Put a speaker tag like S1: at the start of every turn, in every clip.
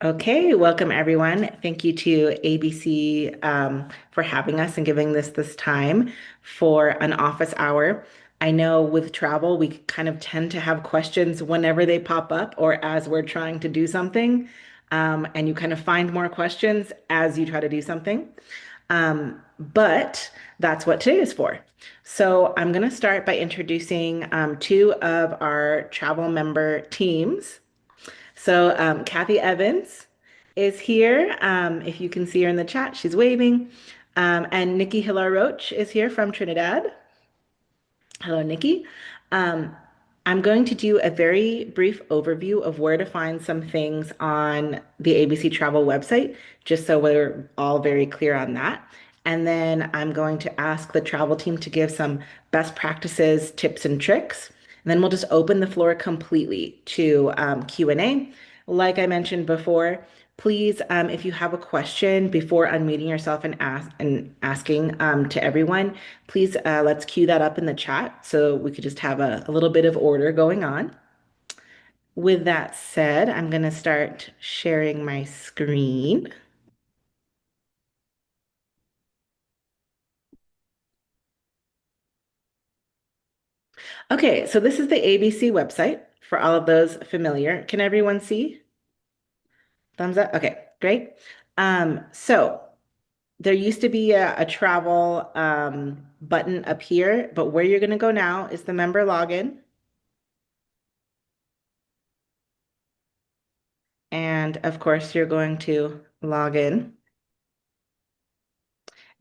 S1: Okay, welcome everyone. Thank you to ABC for having us and giving this time for an office hour. I know with travel, we kind of tend to have questions whenever they pop up or as we're trying to do something, and you kind of find more questions as you try to do something. But that's what today is for. So I'm going to start by introducing two of our travel member teams. So Kathy Evans is here. If you can see her in the chat, she's waving. And Nikki Hilar Roach is here from Trinidad. Hello, Nikki. Um, I'm going to do a very brief overview of where to find some things on the ABC Travel website, just so we're all very clear on that. And then I'm going to ask the travel team to give some best practices, tips, and tricks. And then we'll just open the floor completely to Q&A. Like I mentioned before, please, if you have a question before unmuting yourself and asking to everyone, please let's cue that up in the chat so we could just have a little bit of order going on. With that said, I'm going to start sharing my screen. Okay, so this is the ABC website for all of those familiar. Can everyone see? Thumbs up? Okay, great. So there used to be a travel button up here, but where you're going to go now is the member login. And of course, you're going to log in.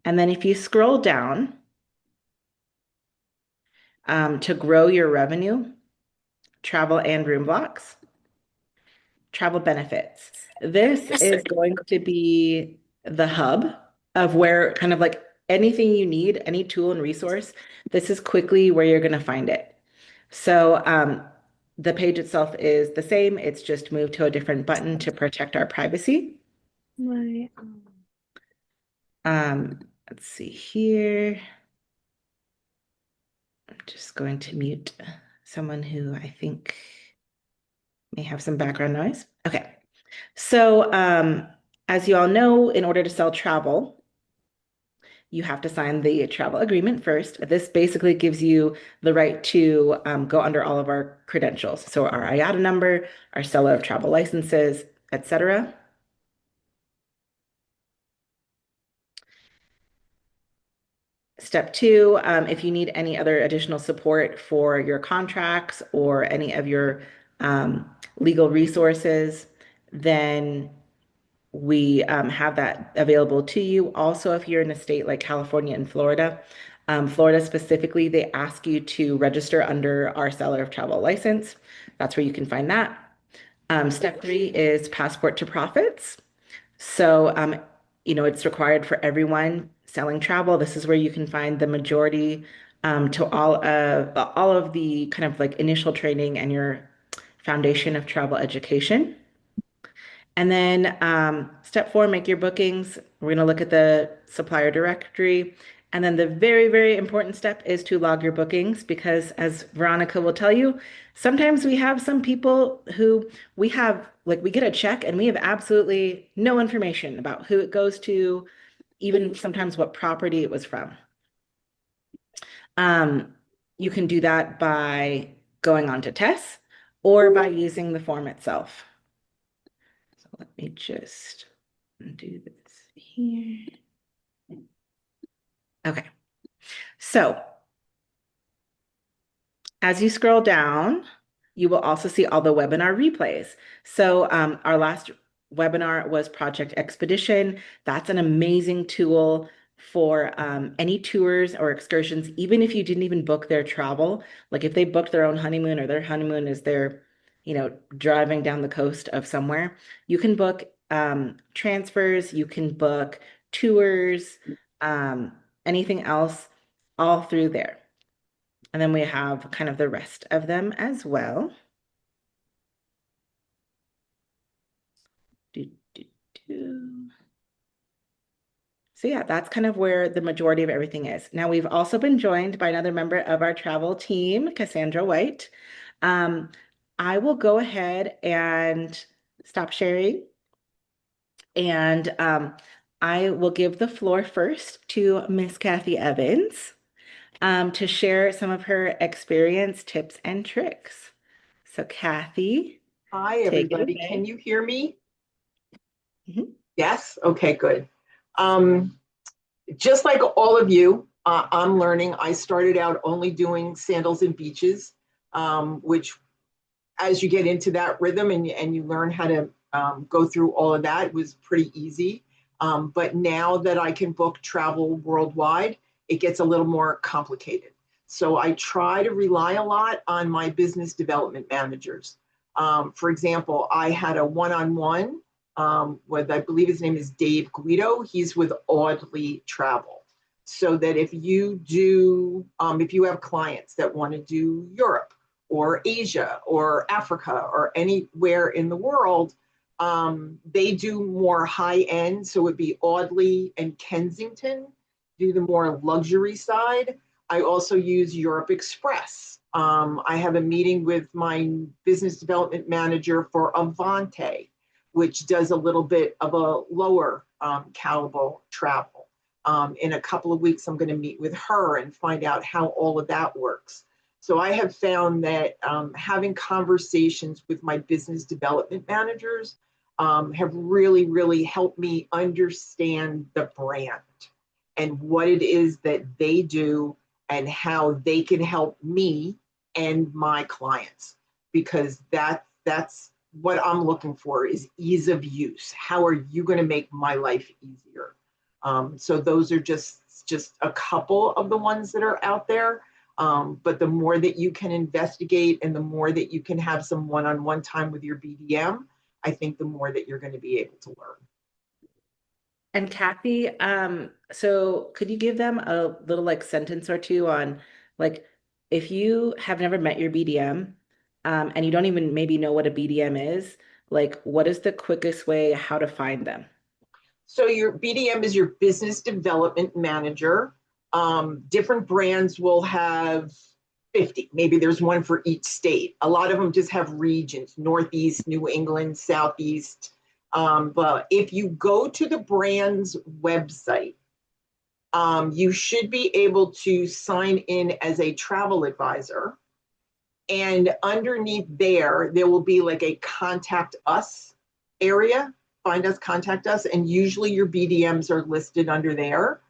S1: And then if you scroll down to grow your revenue, travel and room blocks, travel benefits. This is going to be the hub of where kind of like anything you need, any tool and resource, this is quickly where you're going to find it. So the page itself is the same. It's just moved to a different button to protect our privacy.
S2: My
S1: Let's see here. I'm just going to mute someone who I think may have some background noise. Okay. So, as you all know, in order to sell travel, you have to sign the travel agreement first. This basically gives you the right to go under all of our credentials. So our IATA number, our seller of travel licenses, etc. Step two, if you need any other additional support for your contracts or any of your legal resources, then we have that available to you. Also, if you're in a state like California and Florida, Florida specifically, they ask you to register under our seller of travel license. That's where you can find that. Step three is passport to profits. So, it's required for everyone selling travel. This is where you can find the majority to all of the kind of like initial training and your foundation of travel education. And then step four, make your bookings. We're going to look at the supplier directory. And then the very, very important step is to log your bookings because, as Veronica will tell you, sometimes we have some people who we get a check and we have absolutely no information about who it goes to, even sometimes what property it was from. Um, you can do that by going on to TESS or by using the form itself. So let me just do this here. Okay. So as you scroll down, you will also see all the webinar replays. So our last webinar was Project Expedition. That's an amazing tool for any tours or excursions, even if you didn't even book their travel. Like if they booked their own honeymoon or their honeymoon is their, driving down the coast of somewhere, you can book transfers, you can book tours, um, anything else, all through there. And then we have kind of the rest of them as well. Do, do, do. So yeah, that's kind of where the majority of everything is. Now we've also been joined by another member of our travel team, Cassandra White. Um, I will go ahead and stop sharing. And I will give the floor first to Miss Kathy Evans to share some of her experience, tips, and tricks. So, Kathy,
S2: Hi,
S1: take it
S2: everybody. Can
S1: away.
S2: you hear me?
S1: Mhm.
S2: Yes? Okay, good. Um, just like all of you, I'm learning. I started out only doing sandals and beaches, which as you get into that rhythm and you learn how to go through all of that, it was pretty easy. But now that I can book travel worldwide, it gets a little more complicated. So I try to rely a lot on my business development managers. For example, I had a one-on-one with, I believe his name is Dave Guido. He's with Audley Travel. So that if you have clients that want to do Europe, or Asia or Africa or anywhere in the world, they do more high end. So it'd be Audley and Kensington, do the more luxury side. I also use Europe Express. I have a meeting with my business development manager for Avante, which does a little bit of a lower caliber travel. In a couple of weeks, I'm going to meet with her and find out how all of that works. So I have found that having conversations with my business development managers have really, really helped me understand the brand and what it is that they do and how they can help me and my clients, because that's what I'm looking for is ease of use. How are you going to make my life easier? So those are just a couple of the ones that are out there. But the more that you can investigate and the more that you can have some one-on-one time with your BDM, I think the more that you're going to be able to learn.
S1: And Kathy, so could you give them a little like sentence or two on like if you have never met your BDM, and you don't even maybe know what a BDM is, like what is the quickest way how to find them?
S2: So your BDM is your business development manager. Different brands will have 50. Maybe there's one for each state. A lot of them just have regions, Northeast, New England, Southeast. But if you go to the brand's website, you should be able to sign in as a travel advisor. And underneath there will be like a contact us area. Find us, contact us. And usually your BDMs are listed under there.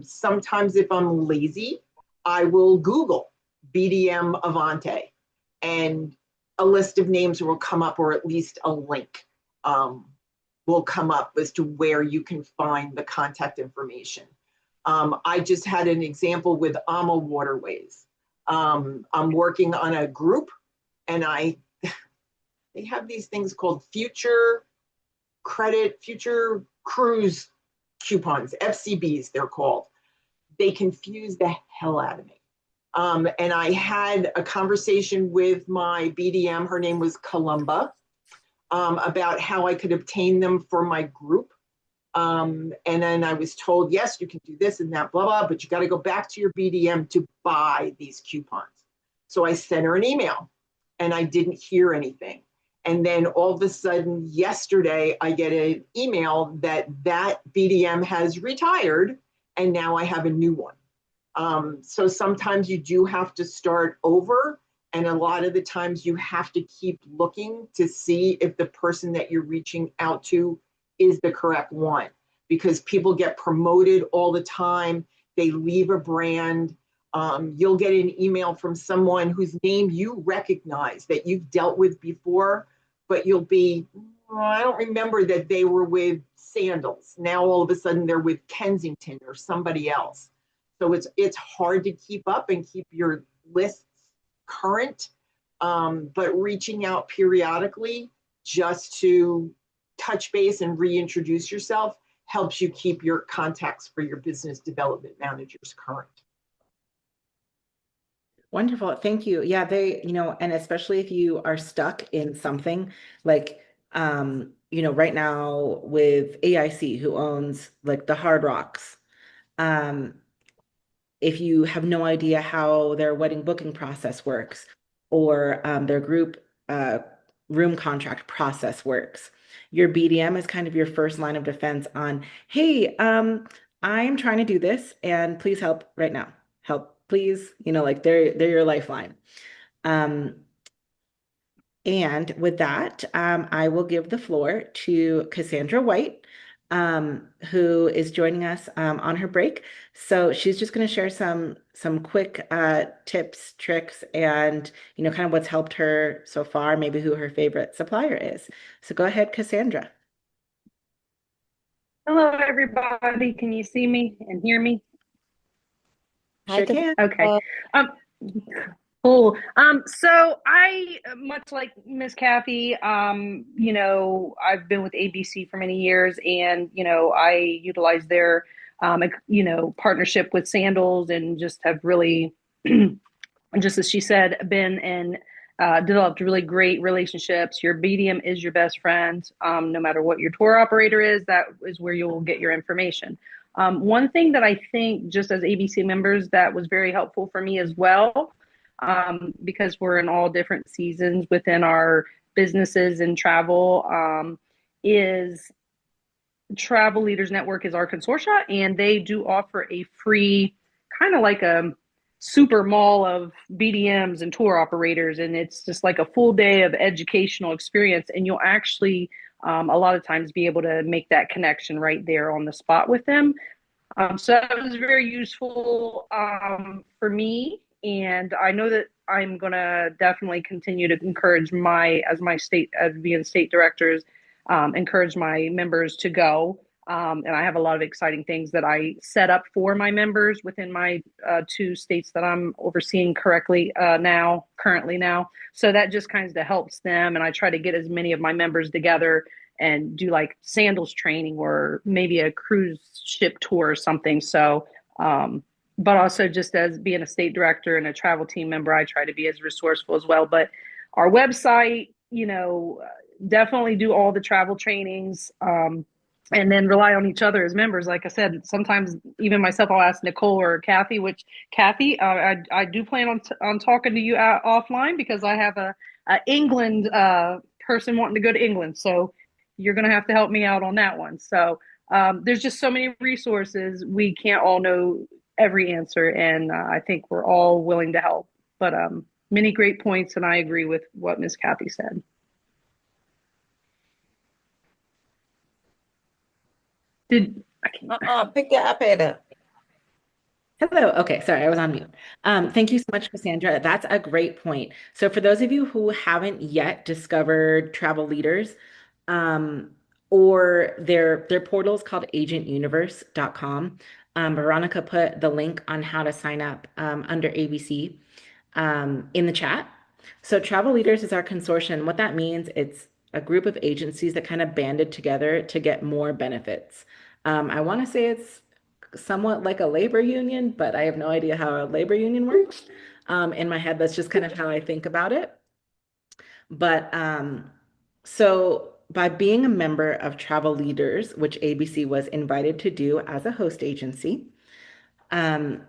S2: Sometimes if I'm lazy, I will Google BDM Avante and a list of names will come up, or at least a link will come up as to where you can find the contact information. I just had an example with AMA Waterways. I'm working on a group, and they have these things called future cruise coupons, FCBs they're called. They confuse the hell out of me. And I had a conversation with my BDM, her name was Columba, about how I could obtain them for my group. And then I was told, yes, you can do this and that, blah, blah, but you got to go back to your BDM to buy these coupons. So I sent her an email and I didn't hear anything. And then all of a sudden, yesterday, I get an email that BDM has retired and now I have a new one. So sometimes you do have to start over. And a lot of the times you have to keep looking to see if the person that you're reaching out to is the correct one, because people get promoted all the time. They leave a brand. You'll get an email from someone whose name you recognize that you've dealt with before, but you'll be, oh, I don't remember that they were with Sandals. Now all of a sudden they're with Kensington or somebody else. So it's hard to keep up and keep your lists current, but reaching out periodically just to touch base and reintroduce yourself helps you keep your contacts for your business development managers current.
S1: Wonderful. Thank you. Yeah, and especially if you are stuck in something like, right now with AIC, who owns like the Hard Rocks, um, if you have no idea how their wedding booking process works or their group room contract process works. Your BDM is kind of your first line of defense on, hey, I'm trying to do this and please help right now. Help, please. Like they're your lifeline. Um, and with that, I will give the floor to Cassandra White, who is joining us on her break. So she's just going to share some quick tips, tricks, and kind of what's helped her so far, maybe who her favorite supplier is. So go ahead, Cassandra.
S3: Hello, everybody. Can you see me and hear me?
S1: Sure can.
S3: Okay. Um, cool. So I, much like Miss Kathy, I've been with ABC for many years, and I utilize their, partnership with Sandals, and just have really, just as she said, been in developed really great relationships. Your BDM is your best friend. No matter what your tour operator is, that is where you will get your information. One thing that I think, just as ABC members, that was very helpful for me as well, because we're in all different seasons within our businesses and travel, is Travel Leaders Network is our consortia, and they do offer a free, kind of like a super mall of BDMs and tour operators. And it's just like a full day of educational experience. And you'll actually, a lot of times, be able to make that connection right there on the spot with them. So that was very useful for me. And I know that I'm going to definitely continue to encourage as being state directors, encourage my members to go. And I have a lot of exciting things that I set up for my members within my two states that I'm overseeing currently currently now. So that just kind of helps them. And I try to get as many of my members together and do like sandals training or maybe a cruise ship tour or something. So, but also just as being a state director and a travel team member, I try to be as resourceful as well. But our website, definitely do all the travel trainings. And then rely on each other as members. Like I said, sometimes even myself, I'll ask Nicole or Kathy. Which Kathy, I do plan on talking to you offline, because I have a England person wanting to go to England, so you're going to have to help me out on that one. So there's just so many resources. We can't all know every answer, and I think we're all willing to help. But many great points, and I agree with what Miss Kathy said.
S4: Pick your iPad up.
S1: Hello. Okay, sorry, I was on mute. Thank you so much, Cassandra. That's a great point. So for those of you who haven't yet discovered Travel Leaders, or their portal is called agentuniverse.com. Veronica put the link on how to sign up under ABC in the chat. So Travel Leaders is our consortium. What that means, it's a group of agencies that kind of banded together to get more benefits. I want to say it's somewhat like a labor union, but I have no idea how a labor union works. In my head, that's just kind of how I think about it. But so by being a member of Travel Leaders, which ABC was invited to do as a host agency, um,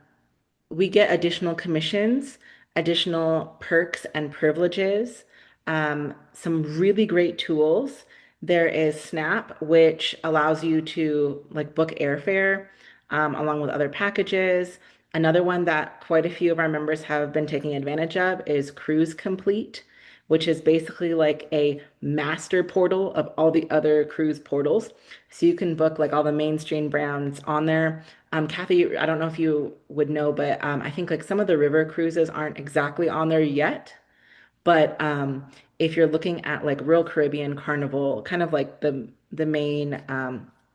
S1: we get additional commissions, additional perks and privileges, some really great tools. There is Snap, which allows you to like book airfare along with other packages. Another one that quite a few of our members have been taking advantage of is Cruise Complete, which is basically like a master portal of all the other cruise portals. So you can book like all the mainstream brands on there. Kathy, I don't know if you would know, but I think like some of the river cruises aren't exactly on there yet. But if you're looking at like Royal Caribbean, Carnival, kind of like the main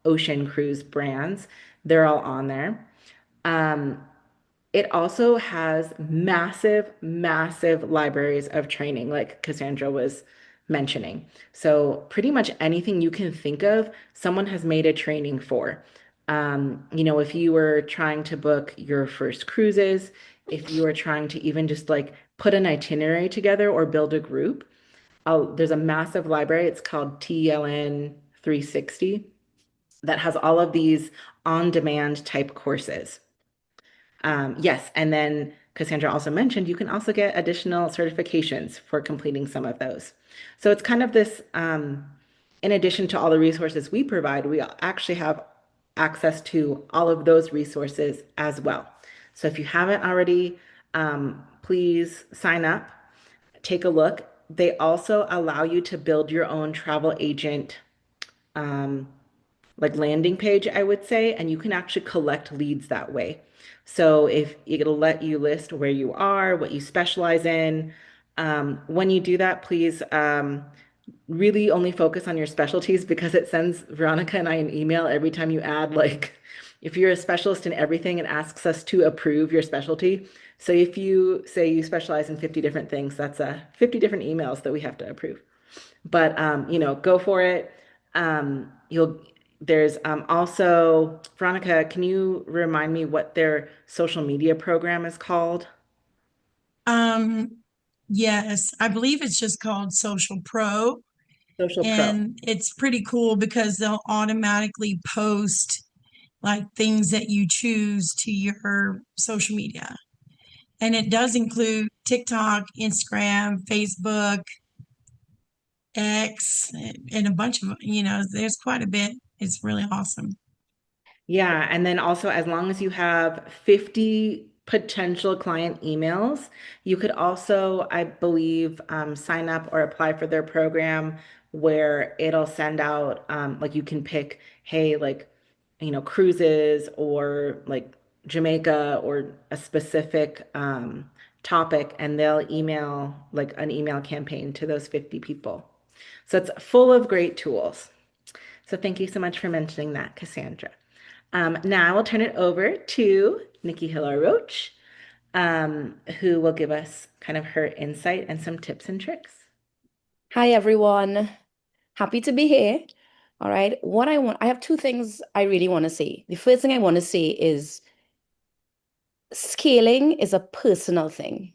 S1: ocean cruise brands, they're all on there. Um, it also has massive, massive libraries of training, like Cassandra was mentioning. So pretty much anything you can think of, someone has made a training for. If you were trying to book your first cruises, if you were trying to even just like put an itinerary together or build a group, there's a massive library. It's called TLN 360 that has all of these on-demand type courses. Yes, and then Cassandra also mentioned, you can also get additional certifications for completing some of those. So it's kind of this, in addition to all the resources we provide, we actually have access to all of those resources as well. So if you haven't already, please sign up, take a look. They also allow you to build your own travel agent um, like landing page, I would say, and you can actually collect leads that way. So if it'll let you list where you are, what you specialize in. When you do that, please really only focus on your specialties because it sends Veronica and I an email every time you add, like, if you're a specialist in everything, it asks us to approve your specialty. So if you say you specialize in 50 different things, that's 50 different emails that we have to approve. But go for it. You'll there's also Veronica, can you remind me what their social media program is called?
S4: Um, yes, I believe it's just called Social Pro,
S1: Social Pro.
S4: and it's pretty cool because they'll automatically post like things that you choose to your social media. And it does include TikTok, Instagram, Facebook, X, and a bunch of, there's quite a bit. It's really awesome.
S1: Yeah, and then also as long as you have 50 potential client emails, you could also, I believe, sign up or apply for their program where it'll send out, like you can pick, hey, like, cruises or like Jamaica or a specific topic, and they'll email like an email campaign to those 50 people. So it's full of great tools. So thank you so much for mentioning that, Cassandra. Now I will turn it over to Nikki Hiller Roach, who will give us kind of her insight and some tips and tricks.
S5: Hi, everyone. Happy to be here. All right. I have two things I really want to say. The first thing I want to say is scaling is a personal thing.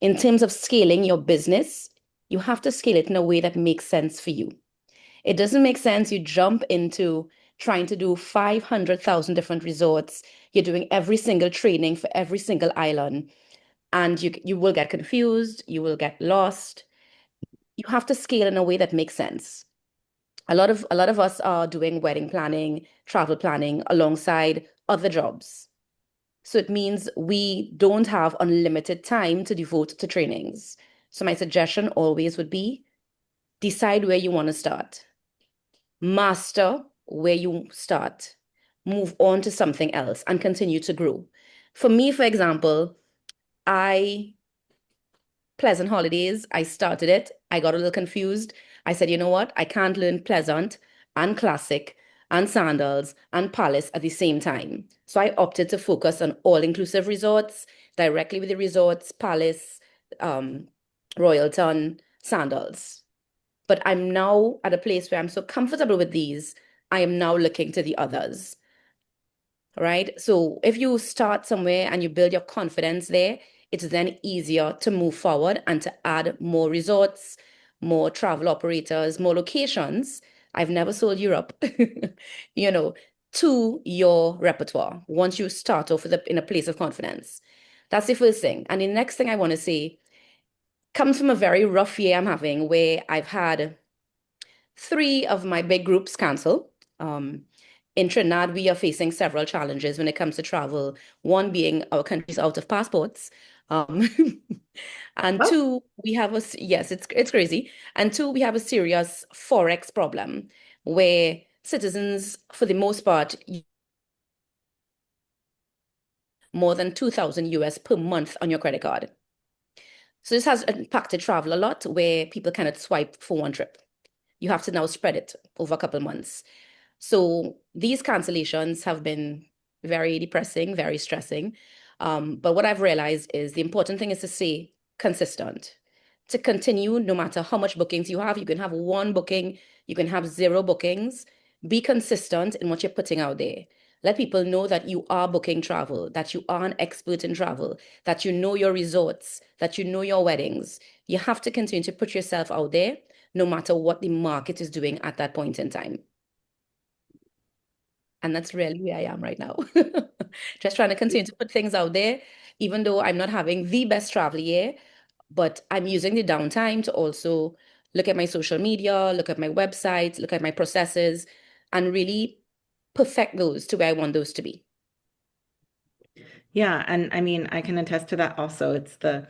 S5: In terms of scaling your business, you have to scale it in a way that makes sense for you. It doesn't make sense you jump into trying to do 500,000 different resorts. You're doing every single training for every single island, and you will get confused, you will get lost. You have to scale in a way that makes sense. A lot of us are doing wedding planning, travel planning alongside other jobs. So it means we don't have unlimited time to devote to trainings. So my suggestion always would be decide where you want to start. Master where you start. Move on to something else and continue to grow. For me, for example, Pleasant Holidays, I started it. I got a little confused. I said, you know what? I can't learn Pleasant and Classic and Sandals and Palace at the same time. So I opted to focus on all-inclusive resorts, directly with the resorts, Palace, Royalton, Sandals. But I'm now at a place where I'm so comfortable with these, I am now looking to the others. Right? So if you start somewhere and you build your confidence there, it's then easier to move forward and to add more resorts, more travel operators, more locations. I've never sold Europe, to your repertoire once you start off in a place of confidence. That's the first thing. And the next thing I want to say comes from a very rough year I'm having where I've had 3 of my big groups cancel. In Trinidad, we are facing several challenges when it comes to travel. One being our country's out of passports. Um, and
S1: Oh,
S5: two, yes, it's crazy. And two, we have a serious Forex problem where citizens, for the most part, more than 2,000 US per month on your credit card. So this has impacted travel a lot where people cannot swipe for one trip. You have to now spread it over a couple of months. So these cancellations have been very depressing, very stressing. But what I've realized is the important thing is to stay consistent, to continue no matter how much bookings you have. You can have 1 booking, you can have 0 bookings. Be consistent in what you're putting out there. Let people know that you are booking travel, that you are an expert in travel, that you know your resorts, that you know your weddings. You have to continue to put yourself out there no matter what the market is doing at that point in time. And that's really where I am right now. Just trying to continue to put things out there, even though I'm not having the best travel year, but I'm using the downtime to also look at my social media, look at my websites, look at my processes, and really perfect those to where I want those to be.
S1: Yeah, and I mean, I can attest to that also. It's the,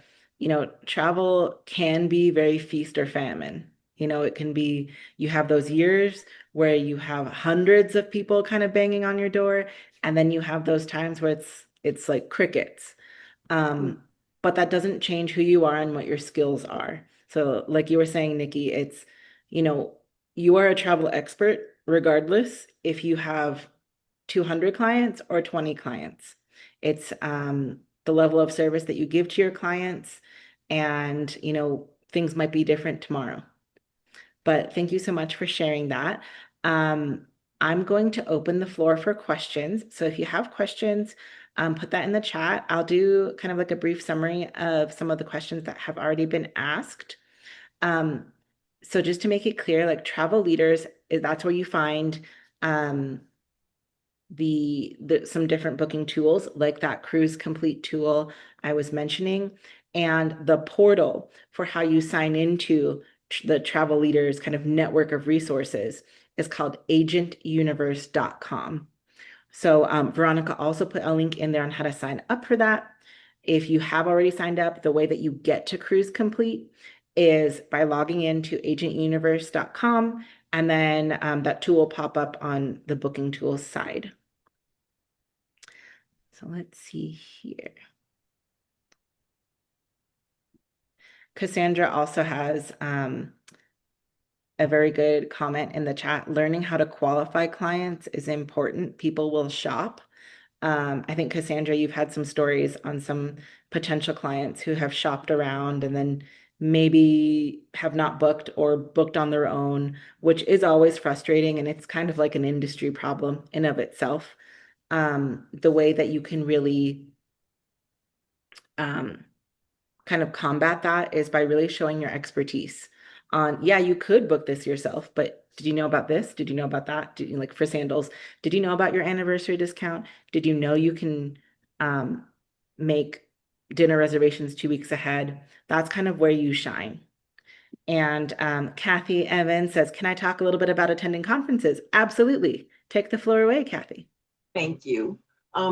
S1: travel can be very feast or famine. It can be, you have those years where you have hundreds of people kind of banging on your door, and then you have those times where it's like crickets. But that doesn't change who you are and what your skills are. So, like you were saying, Nikki, it's, you know, you are a travel expert regardless if you have 200 clients or 20 clients. It's the level of service that you give to your clients, and things might be different tomorrow. But thank you so much for sharing that. Um, I'm going to open the floor for questions. So if you have questions, put that in the chat. I'll do kind of like a brief summary of some of the questions that have already been asked. Um, so just to make it clear, like Travel Leaders, that's where you find um, some different booking tools like that Cruise Complete tool I was mentioning, and the portal for how you sign into the Travel Leaders kind of network of resources is called agentuniverse.com. So Veronica also put a link in there on how to sign up for that. If you have already signed up, the way that you get to Cruise Complete is by logging into agentuniverse.com, and then that tool will pop up on the booking tools side. So let's see here. Cassandra also has a very good comment in the chat. Learning how to qualify clients is important. People will shop. I think, Cassandra, you've had some stories on some potential clients who have shopped around and then maybe have not booked or booked on their own, which is always frustrating. And it's kind of like an industry problem in of itself. The way that you can really kind of combat that is by really showing your expertise on, yeah, you could book this yourself, but did you know about this? Did you know about that? Like for sandals, did you know about your anniversary discount? Did you know you can make dinner reservations 2 weeks ahead? That's kind of where you shine. And Kathy Evans says, can I talk a little bit about attending conferences? Absolutely. Take the floor away, Kathy.
S2: Thank you.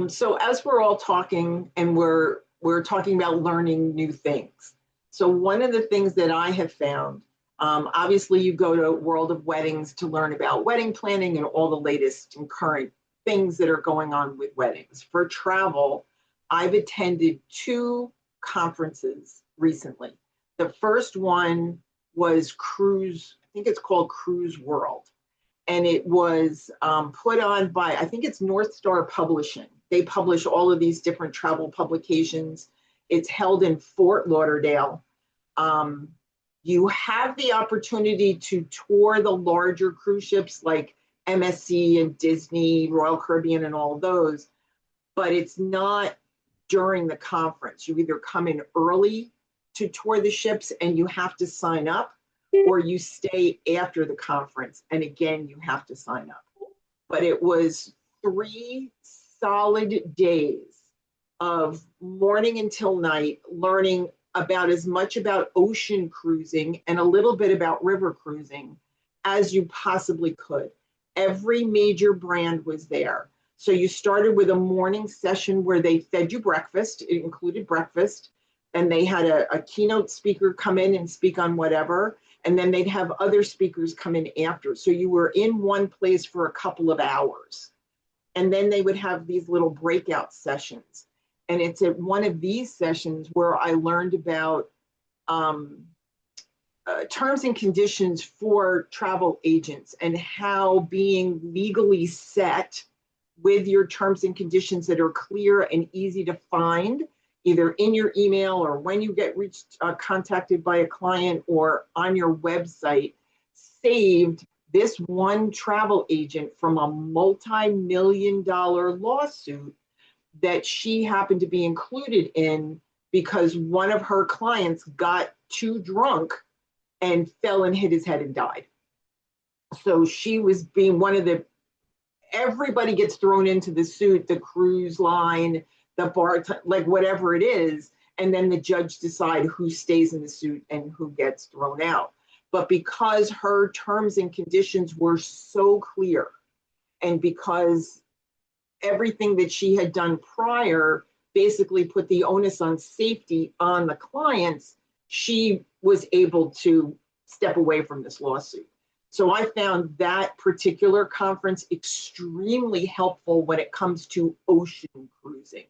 S2: So as we're all talking and we're talking about learning new things. So one of the things that I have found, obviously you go to World of Weddings to learn about wedding planning and all the latest and current things that are going on with weddings. For travel, I've attended 2 conferences recently. The first one was Cruise, I think it's called Cruise World. And it was put on by, I think it's North Star Publishing. They publish all of these different travel publications. It's held in Fort Lauderdale. You have the opportunity to tour the larger cruise ships like MSC and Disney, Royal Caribbean, and all of those, but it's not during the conference. You either come in early to tour the ships and you have to sign up, or you stay after the conference, and again, you have to sign up. But it was 3 solid days of morning until night, learning about as much about ocean cruising and a little bit about river cruising as you possibly could. Every major brand was there. So you started with a morning session where they fed you breakfast. It included breakfast, and they had a keynote speaker come in and speak on whatever. And then they'd have other speakers come in after. So you were in one place for a couple of hours. And then they would have these little breakout sessions. And it's at one of these sessions where I learned about terms and conditions for travel agents and how being legally set with your terms and conditions that are clear and easy to find, either in your email or when you get contacted by a client or on your website, saved this one travel agent from a multi-million-dollar lawsuit that she happened to be included in because one of her clients got too drunk and fell and hit his head and died. So she was being one of the, everybody gets thrown into the suit, the cruise line, the bar, like whatever it is, and then the judge decide who stays in the suit and who gets thrown out. But because her terms and conditions were so clear, and because everything that she had done prior basically put the onus on safety on the clients, she was able to step away from this lawsuit. So I found that particular conference extremely helpful when it comes to ocean cruising.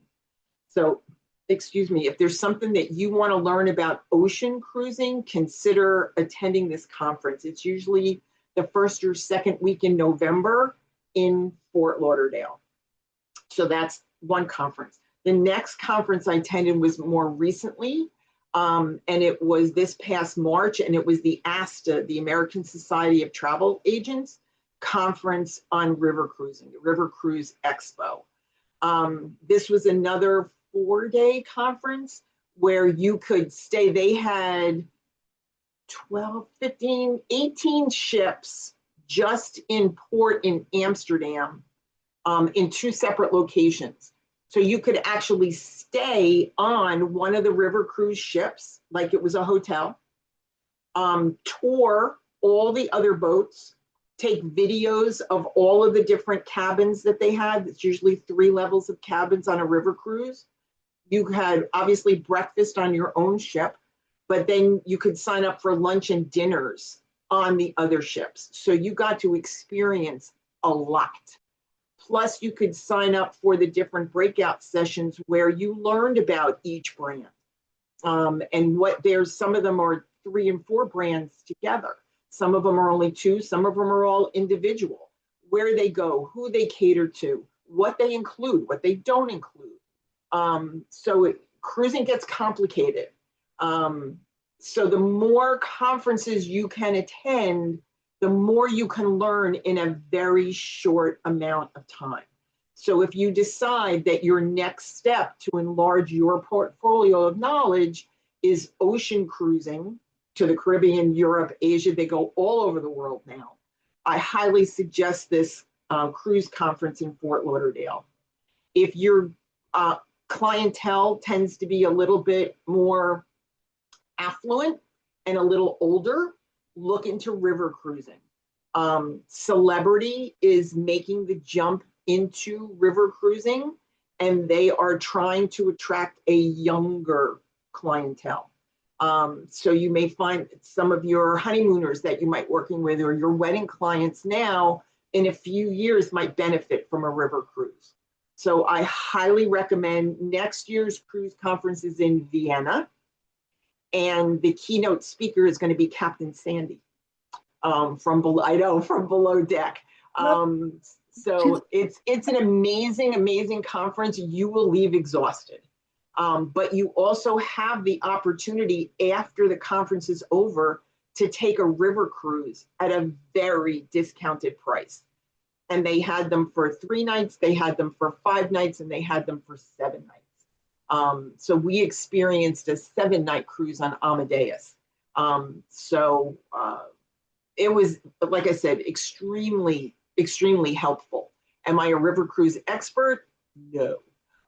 S2: So, excuse me, if there's something that you want to learn about ocean cruising, consider attending this conference. It's usually the first or second week in November in Fort Lauderdale. So that's one conference. The next conference I attended was more recently, and it was this past March, and it was the ASTA, the American Society of Travel Agents conference on river cruising, the River Cruise Expo. This was another 4-day conference where you could stay. They had 12, 15, 18 ships just in port in Amsterdam, in 2 separate locations. So you could actually stay on one of the river cruise ships like it was a hotel, tour all the other boats, take videos of all of the different cabins that they had. It's usually 3 levels of cabins on a river cruise. You had obviously breakfast on your own ship, but then you could sign up for lunch and dinners on the other ships. So you got to experience a lot. Plus, you could sign up for the different breakout sessions where you learned about each brand. And what there's, some of them are 3 and 4 brands together. Some of them are only 2, some of them are all individual. Where they go, who they cater to, what they include, what they don't include. Cruising gets complicated. So the more conferences you can attend, the more you can learn in a very short amount of time. So if you decide that your next step to enlarge your portfolio of knowledge is ocean cruising to the Caribbean, Europe, Asia, they go all over the world now, I highly suggest this cruise conference in Fort Lauderdale. If your clientele tends to be a little bit more affluent and a little older, look into river cruising. Celebrity is making the jump into river cruising, and they are trying to attract a younger clientele. So you may find some of your honeymooners that you might working with, or your wedding clients now in a few years might benefit from a river cruise. So I highly recommend next year's cruise conference is in Vienna. And the keynote speaker is going to be Captain Sandy from Below Deck. So it's an amazing conference. You will leave exhausted. But you also have the opportunity after the conference is over to take a river cruise at a very discounted price. And they had them for 3 nights, they had them for 5 nights, and they had them for 7 nights. So we experienced a 7-night cruise on Amadeus. It was, like I said, extremely helpful. Am I a river cruise expert? No.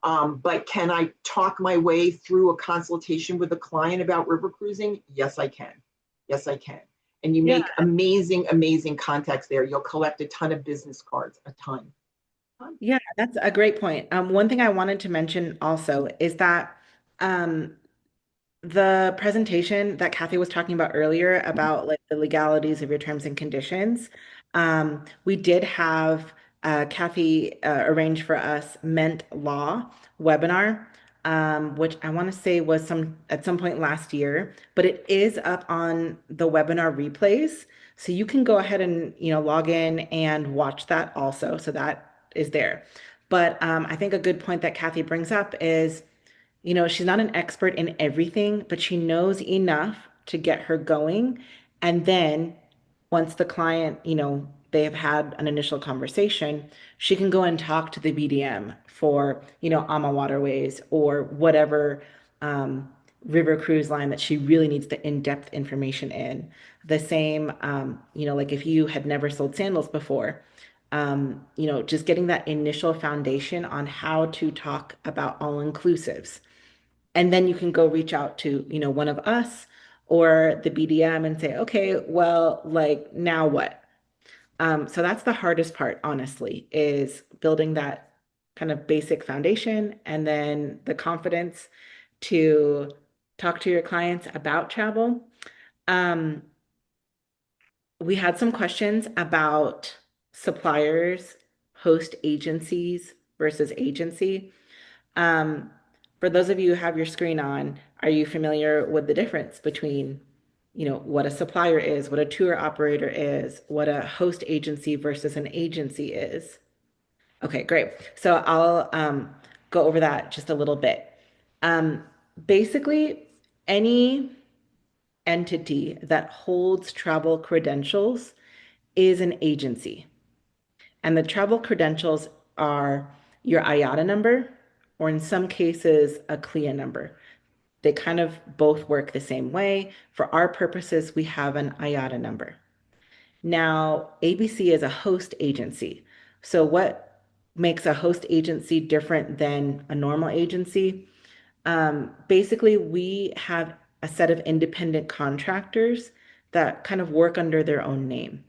S2: But can I talk my way through a consultation with a client about river cruising? Yes, I can. Yes, I can. And you make amazing contacts there. You'll collect a ton of business cards, a ton.
S1: Yeah, that's a great point. One thing I wanted to mention also is that the presentation that Kathy was talking about earlier about like the legalities of your terms and conditions, we did have Kathy arrange for us Ment Law webinar, which I want to say was at some point last year, but it is up on the webinar replays. So you can go ahead and log in and watch that also. So that is there. But I think a good point that Kathy brings up is, she's not an expert in everything, but she knows enough to get her going. And then once the client, they have had an initial conversation, she can go and talk to the BDM for, AMA Waterways or whatever river cruise line that she really needs the in-depth information in. The same, like if you had never sold sandals before, just getting that initial foundation on how to talk about all inclusives. And then you can go reach out to, one of us or the BDM and say, okay, well, like now what? So that's the hardest part, honestly, is building that kind of basic foundation and then the confidence to talk to your clients about travel. Um, we had some questions about suppliers, host agencies versus agency. Um, for those of you who have your screen on, are you familiar with the difference between, what a supplier is, what a tour operator is, what a host agency versus an agency is? Okay, great. So I'll go over that just a little bit. Um, Basically, any entity that holds travel credentials is an agency. And the travel credentials are your IATA number, or in some cases, a CLIA number. They kind of both work the same way. For our purposes, we have an IATA number. Now, ABC is a host agency. So, what makes a host agency different than a normal agency? Basically, we have a set of independent contractors that kind of work under their own name.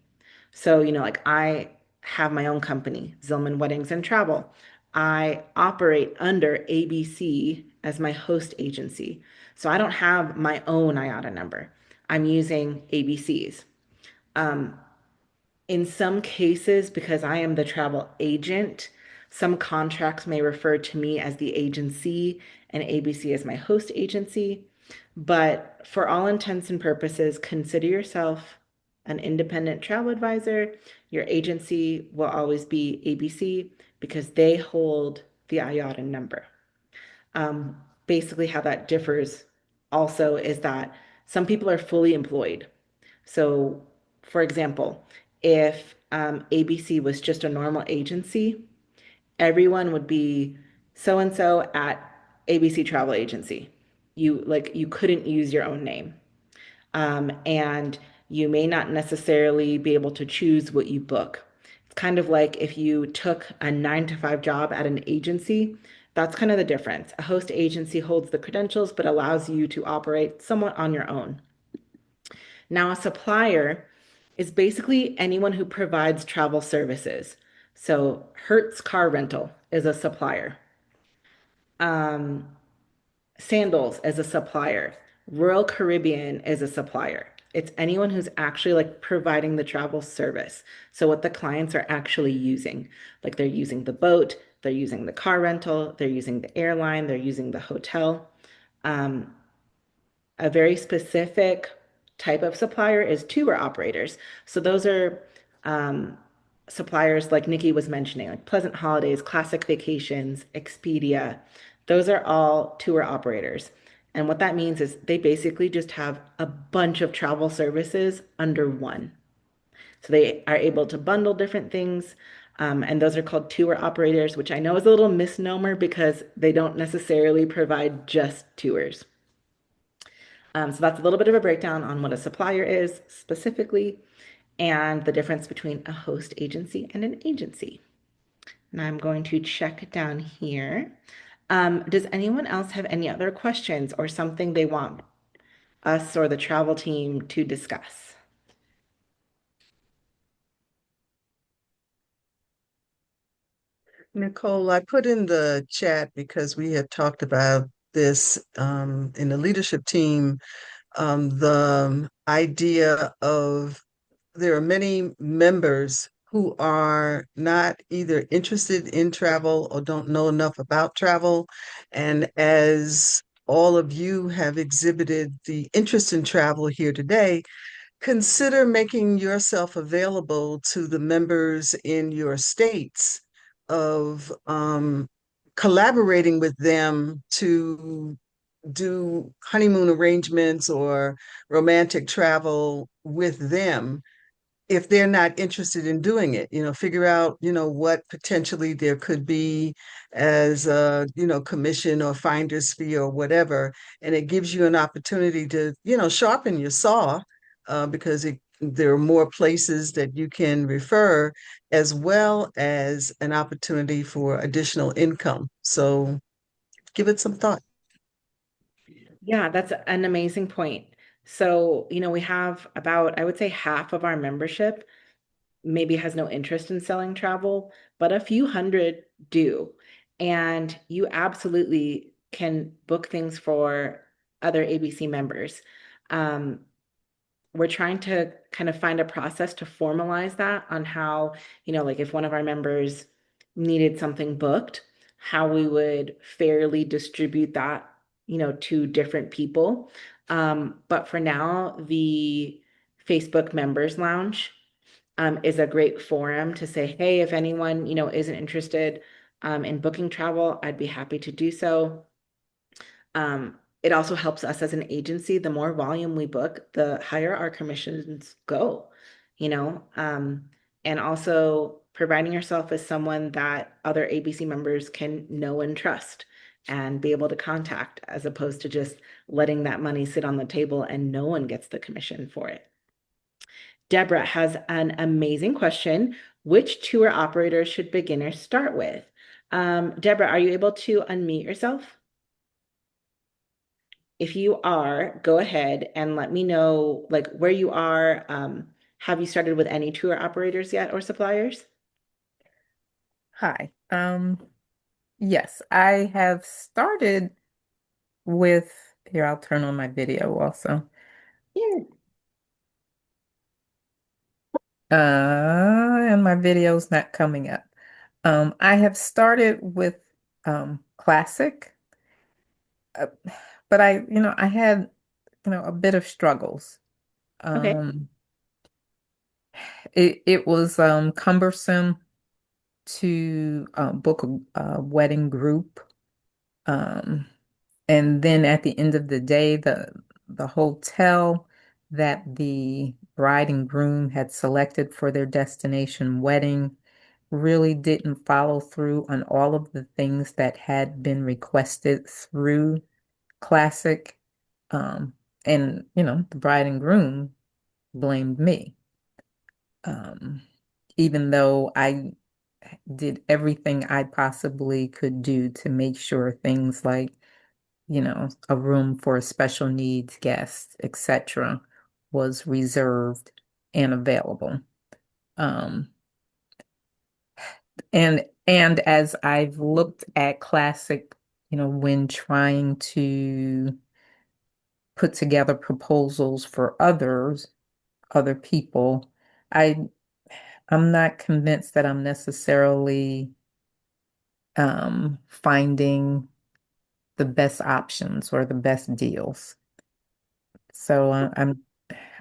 S1: So, like I have my own company, Zillman Weddings and Travel. I operate under ABC as my host agency. So I don't have my own IATA number. I'm using ABC's. Um, in some cases, because I am the travel agent, some contracts may refer to me as the agency and ABC as my host agency. But for all intents and purposes, consider yourself an independent travel advisor. Your agency will always be ABC because they hold the IATA number. Basically, how that differs also is that some people are fully employed. So, for example, if ABC was just a normal agency, everyone would be so and so at ABC Travel Agency. You couldn't use your own name. And you may not necessarily be able to choose what you book. It's kind of like if you took a 9 to 5 job at an agency, that's kind of the difference. A host agency holds the credentials but allows you to operate somewhat on your own. Now, a supplier is basically anyone who provides travel services. So, Hertz Car Rental is a supplier. Um, Sandals as a supplier. Royal Caribbean is a supplier. It's anyone who's actually like providing the travel service. So what the clients are actually using. Like they're using the boat, they're using the car rental, they're using the airline, they're using the hotel. Um, a very specific type of supplier is tour operators. So those are um, suppliers like Nikki was mentioning, like Pleasant Holidays, Classic Vacations, Expedia. Those are all tour operators. And what that means is they basically just have a bunch of travel services under one. So they are able to bundle different things. And those are called tour operators, which I know is a little misnomer because they don't necessarily provide just tours. So that's a little bit of a breakdown on what a supplier is specifically and the difference between a host agency and an agency. And I'm going to check down here. Does anyone else have any other questions or something they want us or the travel team to discuss?
S6: Nicole, I put in the chat because we had talked about this in the leadership team, the idea of there are many members who are not either interested in travel or don't know enough about travel. And as all of you have exhibited the interest in travel here today, consider making yourself available to the members in your states of collaborating with them to do honeymoon arrangements or romantic travel with them if they're not interested in doing it. Figure out, what potentially there could be as a, commission or finder's fee or whatever. And it gives you an opportunity to, sharpen your saw, because it there are more places that you can refer, as well as an opportunity for additional income. So give it some thought.
S1: Yeah, that's an amazing point. So, we have about, I would say, half of our membership maybe has no interest in selling travel, but a few hundred do. And you absolutely can book things for other ABC members. Um, we're trying to kind of find a process to formalize that on how, like if one of our members needed something booked, how we would fairly distribute that, to different people. But for now, the Facebook Members Lounge is a great forum to say, hey, if anyone, isn't interested in booking travel, I'd be happy to do so. It also helps us as an agency. The more volume we book, the higher our commissions go, you know. And also providing yourself as someone that other ABC members can know and trust and be able to contact, as opposed to just letting that money sit on the table and no one gets the commission for it. Deborah has an amazing question. Which tour operators should beginners start with? Deborah, are you able to unmute yourself? If you are, go ahead and let me know like where you are. Have you started with any tour operators yet or suppliers?
S7: Hi. Yes, I have started with, here, I'll turn on my video also.
S1: Yeah.
S7: And my video's not coming up. I have started with classic, uh, but I had, a bit of struggles.
S1: Okay.
S7: Um, it was cumbersome to book a wedding group. Um, And then at the end of the day, the hotel that the bride and groom had selected for their destination wedding really didn't follow through on all of the things that had been requested through Classic. Um, and the bride and groom blamed me. Um, Even though I did everything I possibly could do to make sure things like a room for a special needs guest, etc., was reserved and available. Um, and as I've looked at Classic, when trying to put together proposals for other people, I I'm not convinced that I'm necessarily finding the best options or the best deals. So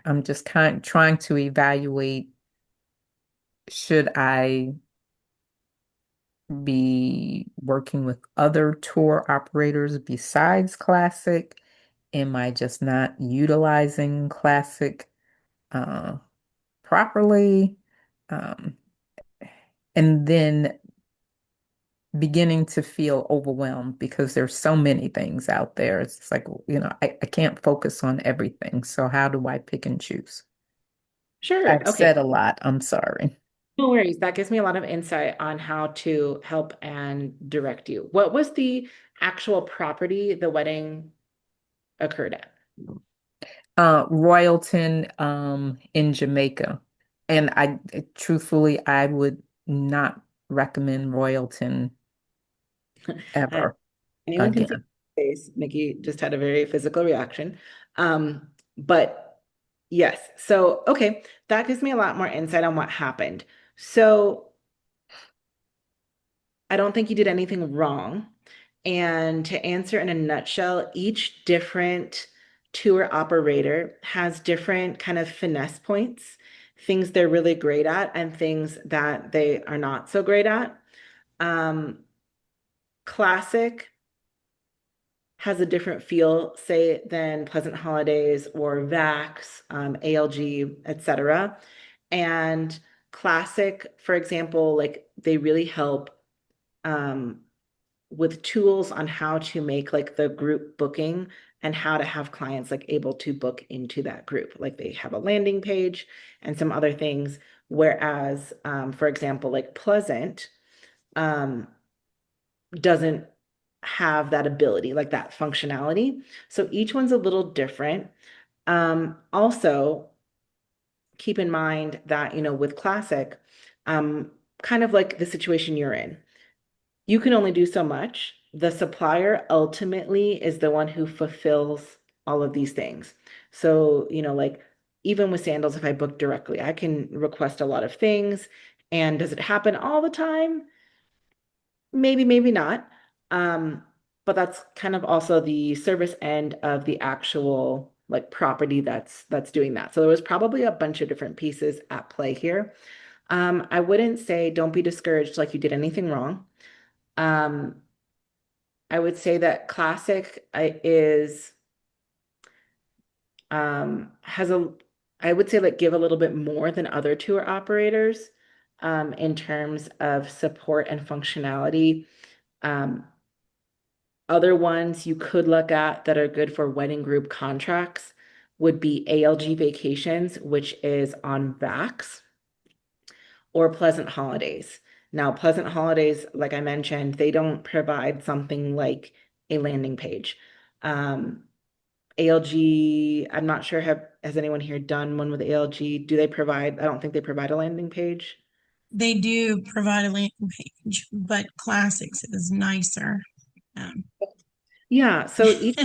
S7: I'm just trying to evaluate, should I be working with other tour operators besides Classic? Am I just not utilizing Classic uh, properly? Um, and then beginning to feel overwhelmed because there's so many things out there. It's like, I can't focus on everything. So how do I pick and choose?
S1: Sure.
S7: I've
S1: Okay.
S7: said a lot. I'm sorry.
S1: No worries. That gives me a lot of insight on how to help and direct you. What was the actual property the wedding occurred at?
S7: Royalton, in Jamaica. And truthfully, I would not recommend Royalton
S1: Uh,
S7: ever
S1: Anyone can see
S7: again.
S1: my face. Nikki just had a very physical reaction. But yes, so okay, that gives me a lot more insight on what happened. So I don't think you did anything wrong. And to answer in a nutshell, each different tour operator has different kind of finesse points, things they're really great at, and things that they are not so great at. Um, Classic has a different feel, say, than Pleasant Holidays or Vax, ALG, etc. And Classic, for example, like they really help um, with tools on how to make like the group booking and how to have clients like able to book into that group. Like they have a landing page and some other things. Whereas, for example, like Pleasant doesn't have that ability, like that functionality. So each one's a little different. Also, keep in mind that, with Classic, kind of like the situation you're in, you can only do so much. The supplier ultimately is the one who fulfills all of these things. So, like even with sandals, if I book directly, I can request a lot of things. And does it happen all the time? Maybe, maybe not. Um, but that's kind of also the service end of the actual like property that's doing that. So there was probably a bunch of different pieces at play here. I wouldn't say don't be discouraged like you did anything wrong. Um, I would say that Classic is has I would say like give a little bit more than other tour operators in terms of support and functionality. Um, Other ones you could look at that are good for wedding group contracts would be ALG Vacations, which is on Vax, or Pleasant Holidays. Now, Pleasant Holidays, like I mentioned, they don't provide something like a landing page. ALG, I'm not sure, has anyone here done one with ALG? Do they provide, I don't think they provide a landing page.
S4: They do provide a landing page, but Classics is nicer. Um,
S1: Yeah, so each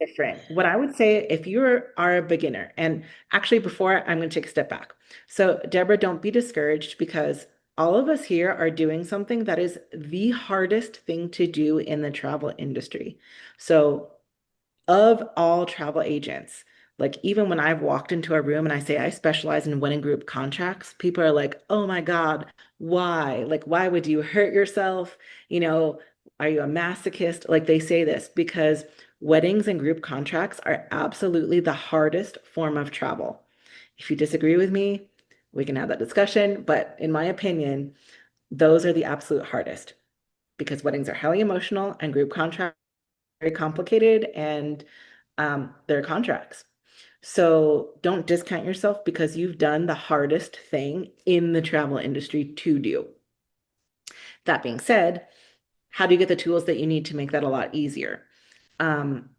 S1: different. What I would say if you are a beginner, and actually before I'm going to take a step back. So, Deborah, don't be discouraged because all of us here are doing something that is the hardest thing to do in the travel industry. So, of all travel agents, like even when I've walked into a room and I say I specialize in winning group contracts, people are like, "Oh my God, why? Like, why would you hurt yourself? You know, are you a masochist?" Like they say this because weddings and group contracts are absolutely the hardest form of travel. If you disagree with me, we can have that discussion, but in my opinion, those are the absolute hardest because weddings are highly emotional and group contracts very complicated and they're contracts. So don't discount yourself because you've done the hardest thing in the travel industry to do. That being said, how do you get the tools that you need to make that a lot easier? Um,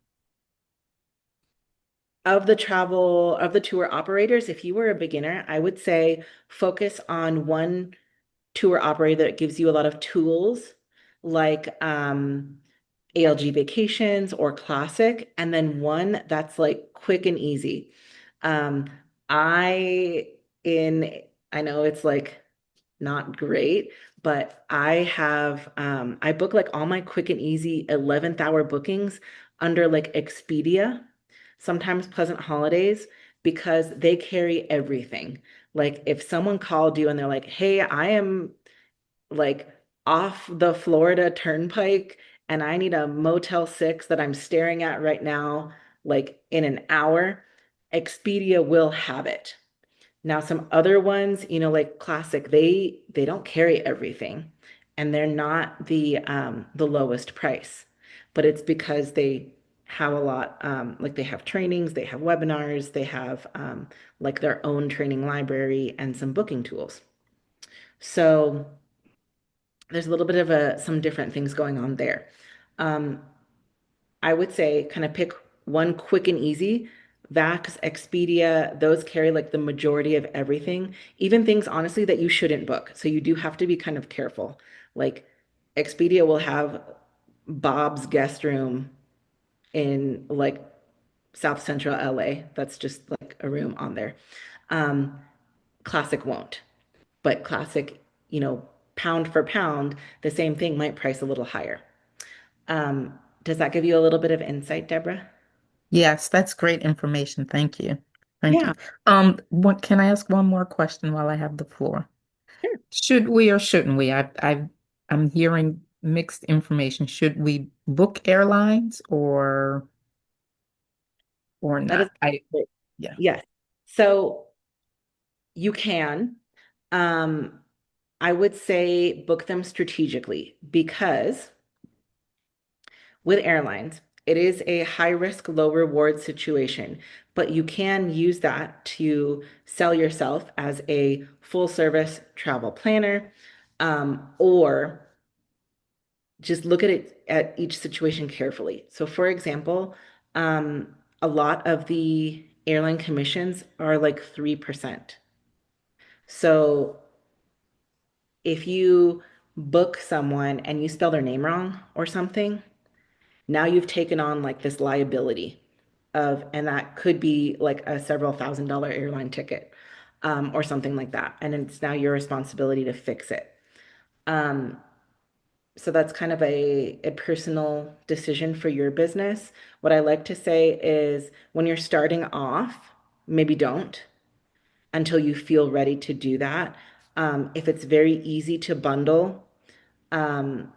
S1: of the tour operators, if you were a beginner, I would say focus on one tour operator that gives you a lot of tools like ALG Vacations or Classic, and then one that's like quick and easy. Um, I in I know it's like not great, but I book like all my quick and easy 11th hour bookings under like Expedia, sometimes Pleasant Holidays, because they carry everything. Like if someone called you and they're like, "Hey, I am like off the Florida Turnpike and I need a Motel 6 that I'm staring at right now, like in an hour," Expedia will have it. Now, some other ones, like Classic, they don't carry everything and they're not the lowest price, but it's because they have a lot, like they have trainings, they have webinars, they have like their own training library and some booking tools. So there's a little bit of some different things going on there. Um, I would say kind of pick one quick and easy. Vax, Expedia, those carry like the majority of everything, even things honestly that you shouldn't book. So you do have to be kind of careful. Like Expedia will have Bob's guest room in like South Central LA. That's just like a room on there. Um, Classic won't, but Classic, pound for pound, the same thing might price a little higher. Does that give you a little bit of insight, Deborah?
S7: Yes, that's great information. Thank you. Thank
S1: Yeah,
S7: you. What can I ask one more question while I have the floor?
S1: sure.
S7: Should we or shouldn't we? I'm hearing mixed information. Should we book airlines or
S1: That is
S7: not?
S1: great.
S7: Yeah.
S1: Yes. So you can. Um, I would say book them strategically because with airlines, it is a high risk, low reward situation, but you can use that to sell yourself as a full service travel planner, or just look at it at each situation carefully. So, for example, a lot of the airline commissions are like 3%. So, if you book someone and you spell their name wrong or something, now you've taken on like this liability of, and that could be like a several $1,000 airline ticket, or something like that. And it's now your responsibility to fix it. Um, so that's kind of a personal decision for your business. What I like to say is when you're starting off, maybe don't until you feel ready to do that. If it's very easy to bundle, um,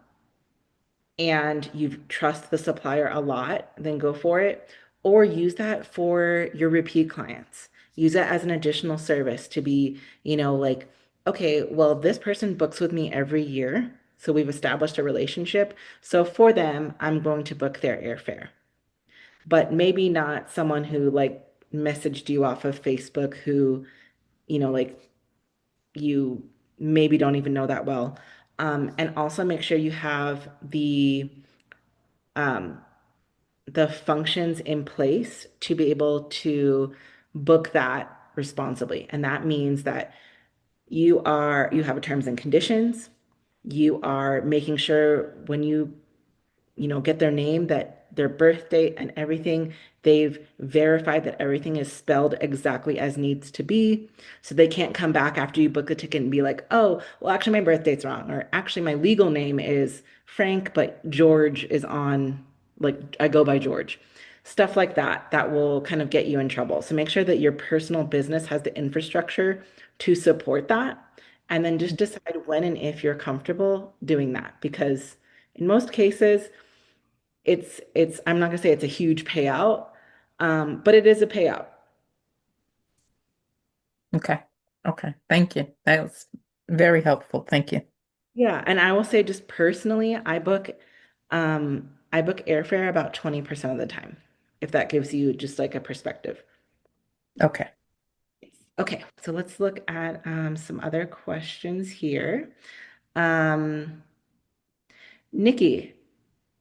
S1: and you trust the supplier a lot, then go for it. Or use that for your repeat clients. Use it as an additional service to be, like, okay, well, this person books with me every year. So we've established a relationship. So for them, I'm going to book their airfare. But maybe not someone who like messaged you off of Facebook who, like you maybe don't even know that well. And also make sure you have um, the functions in place to be able to book that responsibly. And that means that you have a terms and conditions. You are making sure when you get their name, that their birth date and everything, they've verified that everything is spelled exactly as needs to be. So they can't come back after you book a ticket and be like, oh, well, actually, my birth date's wrong. Or actually, my legal name is Frank, but George is on, like, I go by George. Stuff like that, that will kind of get you in trouble. So make sure that your personal business has the infrastructure to support that. And then just decide when and if you're comfortable doing that. Because in most cases, I'm not gonna say it's a huge payout, but it is a payout.
S7: Okay. Okay. Thank you. That was very helpful. Thank you.
S1: Yeah, and I will say just personally, I book airfare about 20% of the time, if that gives you just like a perspective.
S7: Okay.
S1: Okay, so let's look at some other questions here. Um, Nikki,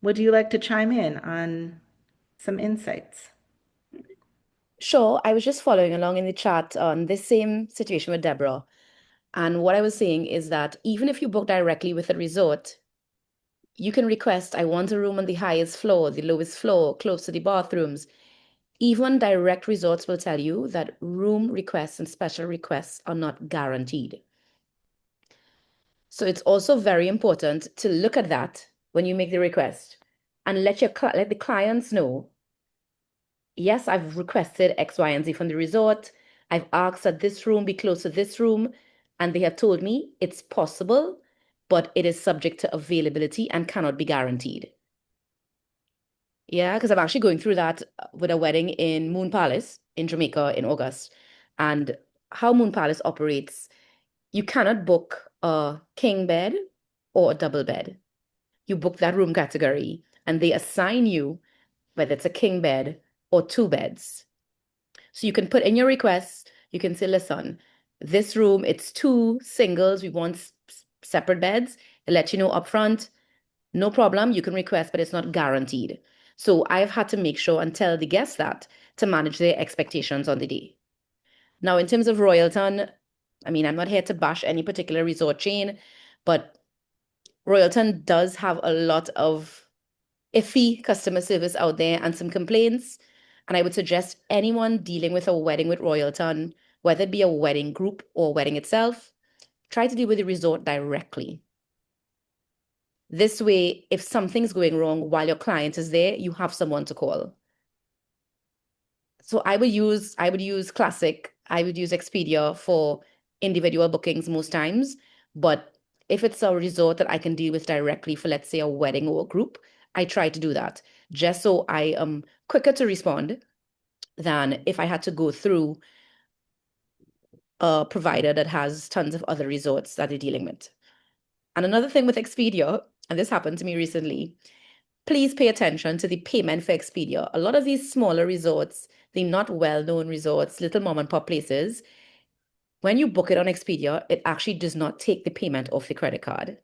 S1: would you like to chime in on some insights?
S5: Sure, I was just following along in the chat on this same situation with Deborah. And what I was saying is that even if you book directly with a resort, you can request, I want a room on the highest floor, the lowest floor, close to the bathrooms. Even direct resorts will tell you that room requests and special requests are not guaranteed. So it's also very important to look at that when you make the request and let the clients know, yes, I've requested X, Y, and Z from the resort. I've asked that this room be close to this room, and they have told me it's possible, but it is subject to availability and cannot be guaranteed. Yeah, because I'm actually going through that with a wedding in Moon Palace in Jamaica in August. And how Moon Palace operates, you cannot book a king bed or a double bed. You book that room category and they assign you whether it's a king bed or two beds. So you can put in your request, you can say, listen, this room, it's two singles, we want separate beds. They let you know upfront, no problem, you can request, but it's not guaranteed. So I've had to make sure and tell the guests that to manage their expectations on the day. Now, in terms of Royalton, I mean, I'm not here to bash any particular resort chain, but Royalton does have a lot of iffy customer service out there and some complaints. And I would suggest anyone dealing with a wedding with Royalton, whether it be a wedding group or a wedding itself, try to deal with the resort directly. This way, if something's going wrong while your client is there, you have someone to call. So I would use Classic, I would use Expedia for individual bookings most times. But if it's a resort that I can deal with directly for, let's say, a wedding or a group, I try to do that just so I am quicker to respond than if I had to go through a provider that has tons of other resorts that they're dealing with. And another thing with Expedia, and this happened to me recently, please pay attention to the payment for Expedia. A lot of these smaller resorts, the not well-known resorts, little mom and pop places, when you book it on Expedia, it actually does not take the payment off the credit card.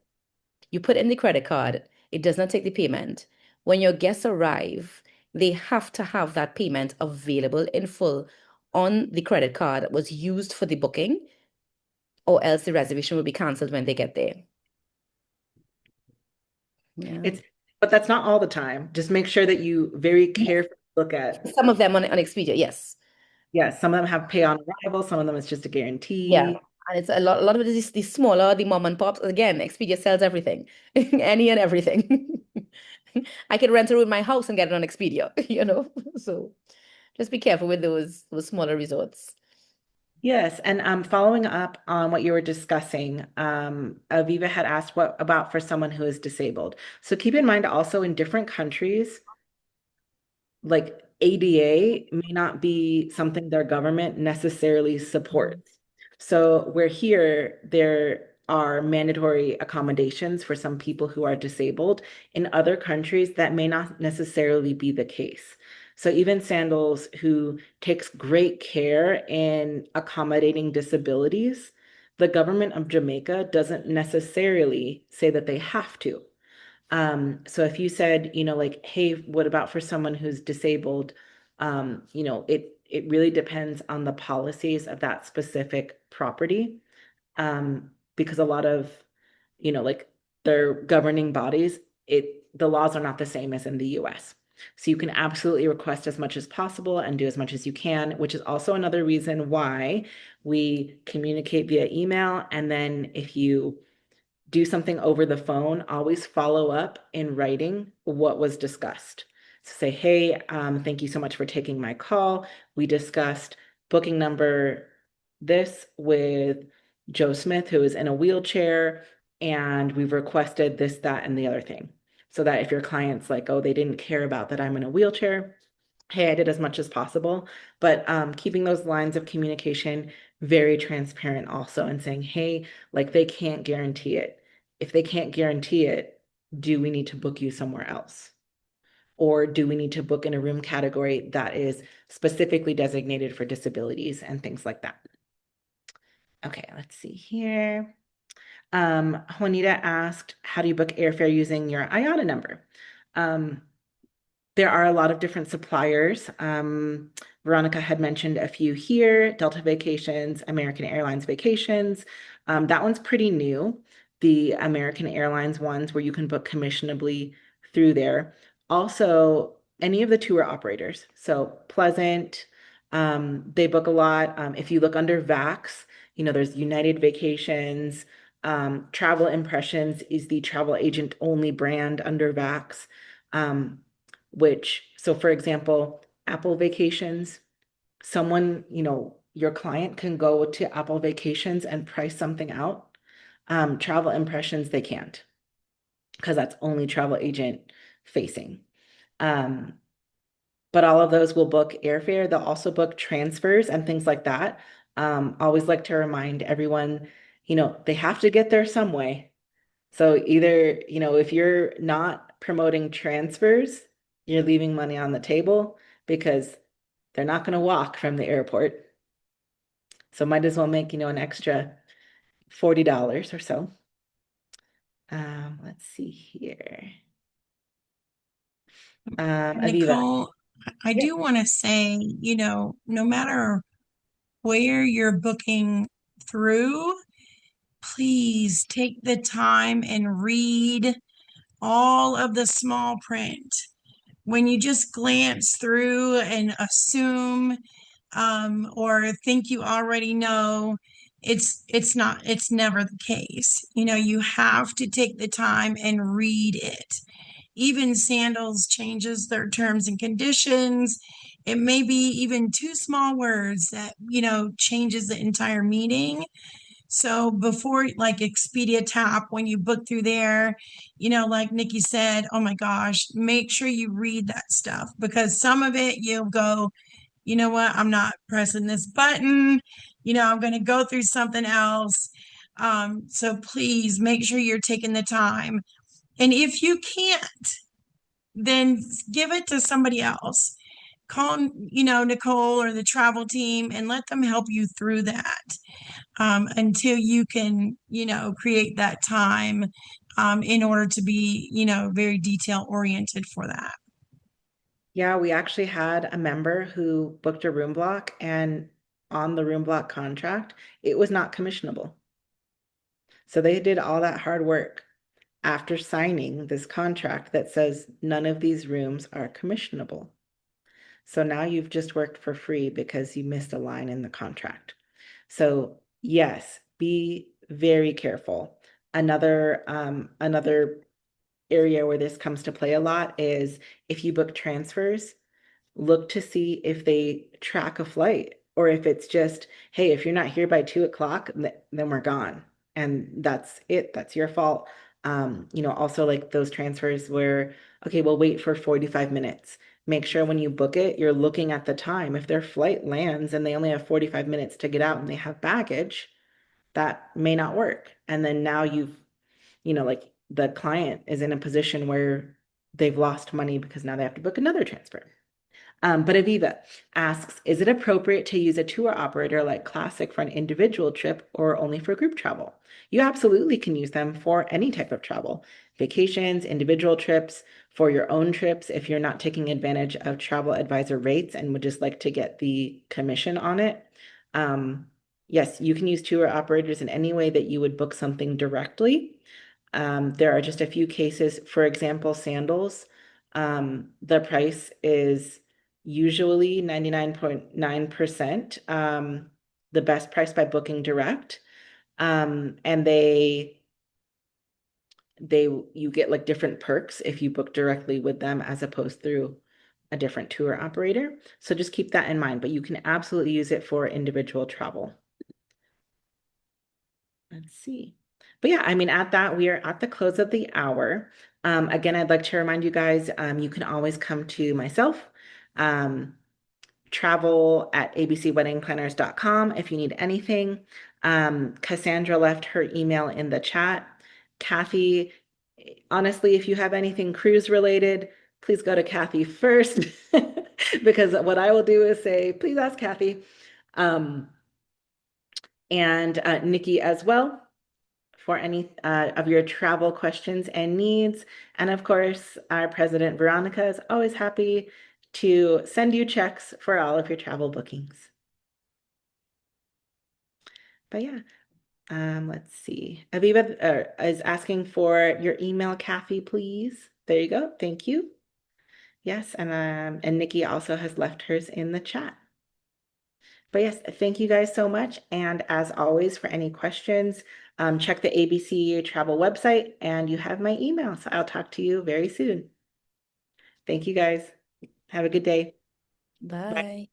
S5: You put in the credit card, it does not take the payment. When your guests arrive, they have to have that payment available in full on the credit card that was used for the booking, or else the reservation will be canceled when they get there. Yeah.
S1: But that's not all the time. Just make sure that you very carefully look at.
S5: Some of them on Expedia, yes.
S1: Yes, some of them have pay on arrival, some of them it's just a guarantee.
S5: Yeah. And it's a lot of it is the smaller, the mom and pops. Again, Expedia sells everything, any and everything. I can rent a room in my house and get it on Expedia, So just be careful with those smaller resorts.
S1: Yes, and following up on what you were discussing, Aviva had asked what about for someone who is disabled. So keep in mind also in different countries, like ADA may not be something their government necessarily supports. So where here, there are mandatory accommodations for some people who are disabled. In other countries, that may not necessarily be the case. So even Sandals, who takes great care in accommodating disabilities, the government of Jamaica doesn't necessarily say that they have to. So if you said, like, hey, what about for someone who's disabled? It really depends on the policies of that specific property. Because a lot of, like their governing bodies, the laws are not the same as in the US. So you can absolutely request as much as possible and do as much as you can, which is also another reason why we communicate via email. And then if you do something over the phone, always follow up in writing what was discussed. So say, hey, thank you so much for taking my call. We discussed booking number this with Joe Smith, who is in a wheelchair, and we've requested this, that, and the other thing. So that if your client's like, oh, they didn't care about that I'm in a wheelchair, hey, I did as much as possible. But keeping those lines of communication very transparent also, and saying, hey, like they can't guarantee it. If they can't guarantee it, do we need to book you somewhere else? Or do we need to book in a room category that is specifically designated for disabilities and things like that? Okay, let's see here. Juanita asked, how do you book airfare using your IATA number? There are a lot of different suppliers. Veronica had mentioned a few here, Delta Vacations, American Airlines Vacations. That one's pretty new. The American Airlines ones where you can book commissionably through there. Also, any of the tour operators. So Pleasant, they book a lot. If you look under VAX, there's United Vacations. Travel Impressions is the travel agent only brand under VAX. So for example, Apple Vacations, someone, your client can go to Apple Vacations and price something out. Travel Impressions, they can't, because that's only travel agent facing. But all of those will book airfare. They'll also book transfers and things like that. Always like to remind everyone, they have to get there some way. So either, if you're not promoting transfers, you're leaving money on the table because they're not going to walk from the airport. So might as well make, an extra $40 or so. Let's see here. Aviva.
S4: Nicole, I do want to say, no matter where you're booking through, please take the time and read all of the small print. When you just glance through and assume or think you already know, it's never the case. You have to take the time and read it. Even Sandals changes their terms and conditions. It may be even two small words that, changes the entire meaning. So before, like Expedia Tap, when you book through there, like Nikki said, oh my gosh, make sure you read that stuff, because some of it you'll go, you know what, I'm not pressing this button, I'm going to go through something else. So please make sure you're taking the time. And if you can't then give it to somebody else. Call, Nicole or the travel team and let them help you through that until you can, create that time in order to be, very detail oriented for that.
S1: Yeah, we actually had a member who booked a room block, and on the room block contract, it was not commissionable. So they did all that hard work after signing this contract that says none of these rooms are commissionable. So now you've just worked for free because you missed a line in the contract. So yes, be very careful. Another area where this comes to play a lot is if you book transfers, look to see if they track a flight or if it's just, hey, if you're not here by 2 o'clock, then we're gone. And that's it. That's your fault. Also like those transfers where, okay, we'll wait for 45 minutes. Make sure when you book it, you're looking at the time. If their flight lands and they only have 45 minutes to get out and they have baggage, that may not work. And then now like the client is in a position where they've lost money because now they have to book another transfer. But Aviva asks, is it appropriate to use a tour operator like Classic for an individual trip or only for group travel? You absolutely can use them for any type of travel, vacations, individual trips, for your own trips. If you're not taking advantage of travel advisor rates and would just like to get the commission on it, yes, you can use tour operators in any way that you would book something directly. There are just a few cases, for example, sandals. The price is usually 99.9% the best price by booking direct. And you get like different perks if you book directly with them as opposed through a different tour operator. So just keep that in mind, but you can absolutely use it for individual travel. Let's see. But yeah, I mean, at that, we are at the close of the hour. Again, I'd like to remind you guys, you can always come to myself, travel at abcweddingplanners.com if you need anything. Cassandra left her email in the chat. Kathy, honestly, if you have anything cruise related, please go to Kathy first because what I will do is say, please ask Kathy. And Nikki as well for any of your travel questions and needs. And of course, our president, Veronica, is always happy to send you checks for all of your travel bookings. But yeah, let's see. Aviva is asking for your email, Kathy, please. There you go. Thank you. Yes, and Nikki also has left hers in the chat. But yes, thank you guys so much. And as always, for any questions, check the ABC Travel website and you have my email. So I'll talk to you very soon. Thank you guys. Have a good day.
S5: Bye.